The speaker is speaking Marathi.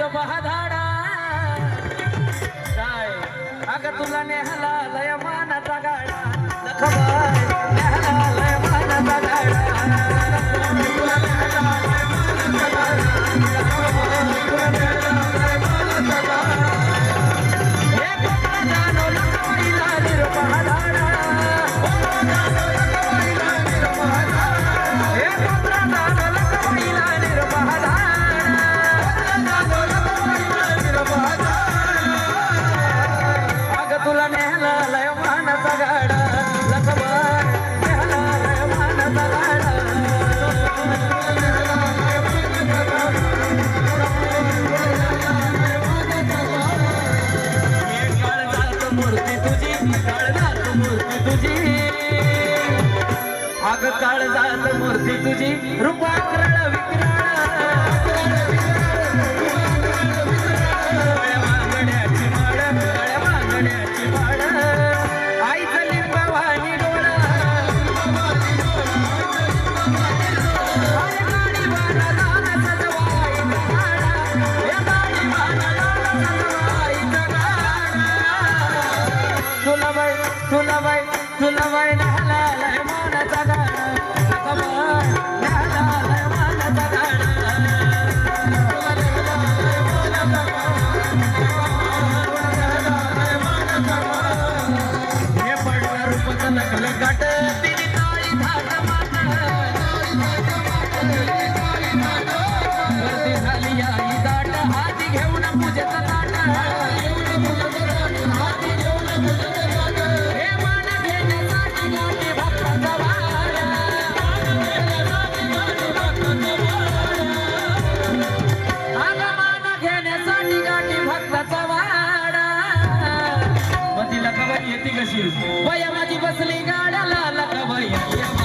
निरपहाधाडा काय अग तुला नेहला लय मानाचा गाडा लखबाय नेहला लय मानाचा गाडा तुला नेहला लय मानाचा गाडा हे कोपरा जानो लखबाईला निरपहाधाडा हे कोपरा जानो लखबाईला निरपहाधाडा तुला नेहला लय मानाचा गाडा लखबार नेहला लय मानाचा गाडा काळजात मूर्ती तुझी काळजात मूर्ती तुझी अग काळजात मूर्ती तुझी रूपाकरण विक्राळ तुला बाई नेहला लय मानाचा गाडा लखबार नेहला लय मानाचा गाडा हे पडला रूपच लखल गाठ तिने ताळी धाट माट गर्दी झाली आई दाट हाती घेऊन पूजेचा ताट येते कशी वया माझी बसली गाड्याला लखबाई